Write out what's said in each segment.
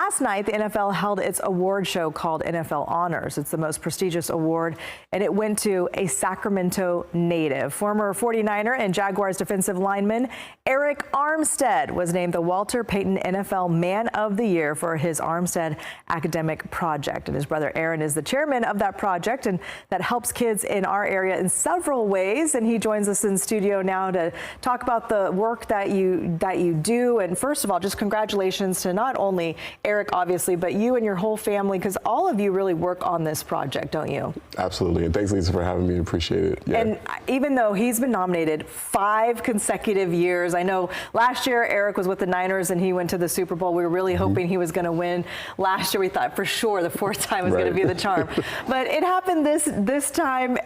Last night, the NFL held its award show called NFL Honors. It's the most prestigious award, and it went to a Sacramento native. Former 49er and Jaguars defensive lineman Arik Armstead was named the Walter Payton NFL Man of the Year for his Armstead Academic Project. And his brother Aaron is the chairman of that project, and that helps kids in our area in several ways. And he joins us in studio now to talk about the work that you do. And first of all, just congratulations to not only Arik, obviously, but you and your whole family, because all of you really work on this project, don't you? Absolutely, and thanks, Lisa, for having me. Appreciate it. Yeah. And even though he's been nominated 5 consecutive years, I know last year Arik was with the Niners and he went to the Super Bowl. We were really hoping he was going to win. Last year we thought for sure the 4th time was going to be the charm. But it happened this time,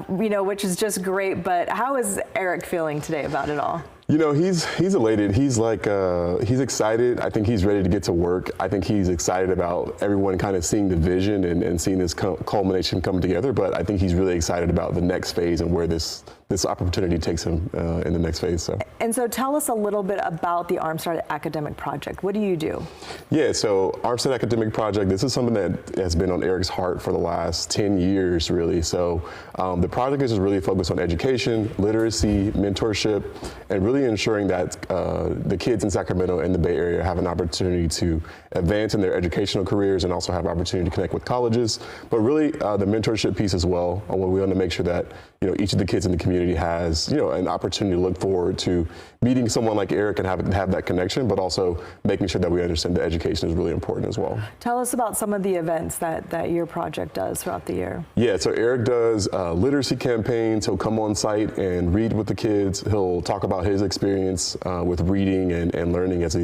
which is just great. But how is Arik feeling today about it all? You know, he's elated. He's he's excited. I think he's ready to get to work. I think he's excited about everyone kind of seeing the vision and seeing this culmination come together. But I think he's really excited about the next phase and where this opportunity takes him in the next phase. So tell us a little bit about the Armstead Academic Project. What do you do? Yeah, so Armstead Academic Project, this is something that has been on Arik's heart for the last 10 years, really. So the project is really focused on education, literacy, mentorship, and really ensuring that the kids in Sacramento and the Bay Area have an opportunity to advance in their educational careers and also have opportunity to connect with colleges. But really the mentorship piece as well, where we want to make sure that each of the kids in the community has an opportunity to look forward to meeting someone like Arik and have that connection, but also making sure that we understand that education is really important as well. Tell us about some of the events that your project does throughout the year. Yeah, so Arik does literacy campaigns. He'll come on site and read with the kids. He'll talk about his experience with reading and learning as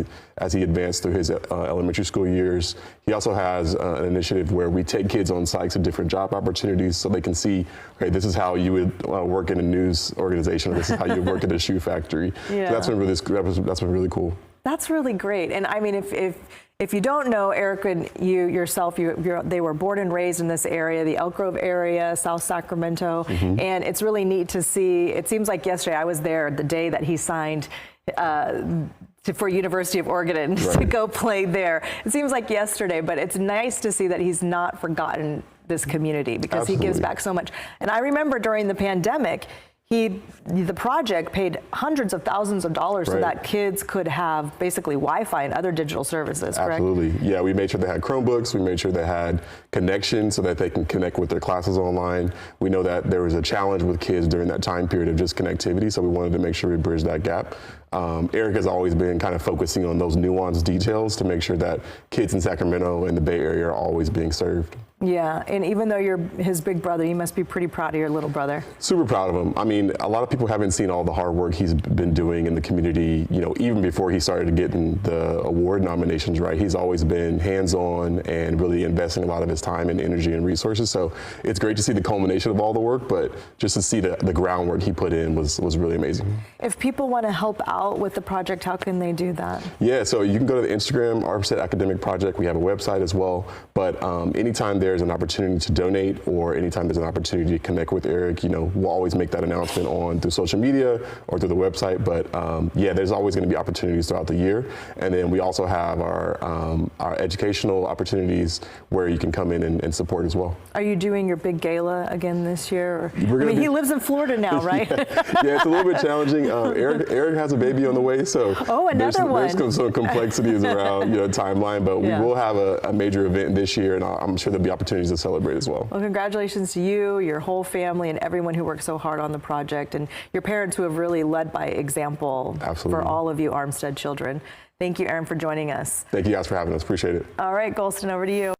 he advanced through his elementary school years. He also has an initiative where we take kids on site to different job opportunities so they can see, okay, this is how you would work in a news organization, or this is how you work at a shoe factory. Yeah. So that's been really cool. That's really great. And I mean, if you don't know, Arik and you yourself, they were born and raised in this area, the Elk Grove area, South Sacramento, and it's really neat to see. It seems like yesterday I was there the day that he signed for University of Oregon to go play there. It seems like yesterday, but it's nice to see that he's not forgotten this community, because he gives back so much. And I remember during the pandemic, the project paid hundreds of thousands of dollars so that kids could have basically Wi-Fi and other digital services, correct? Absolutely. Yeah, we made sure they had Chromebooks. We made sure they had connection so that they can connect with their classes online. We know that there was a challenge with kids during that time period of just connectivity, so we wanted to make sure we bridge that gap. Arik has always been kind of focusing on those nuanced details to make sure that kids in Sacramento and the Bay Area are always being served. Yeah, and even though you're his big brother, you must be pretty proud of your little brother. Super proud of him. I mean, a lot of people haven't seen all the hard work he's been doing in the community, even before he started getting the award nominations, right? He's always been hands-on and really investing a lot of his time and energy and resources. So it's great to see the culmination of all the work, but just to see the groundwork he put in was really amazing. If people want to help out with the project, how can they do that? Yeah, so you can go to the Instagram, Armstead Academic Project. We have a website as well, but anytime there's an opportunity to donate or anytime there's an opportunity to connect with Arik, we'll always make that announcement through social media or through the website. But yeah, there's always going to be opportunities throughout the year. And then we also have our educational opportunities where you can come in and support as well. Are you doing your big gala again this year? He lives in Florida now, right? Yeah, it's a little bit challenging. Arik has a baby on the way, so there's some complexities around timeline, but we will have a major event this year, and I'm sure there'll be opportunities to celebrate as well. Well, congratulations to you, your whole family, and everyone who worked so hard on the project, and your parents who have really led by example for all of you Armstead children. Thank you, Aaron, for joining us. Thank you guys for having us. Appreciate it. All right, Golston, over to you.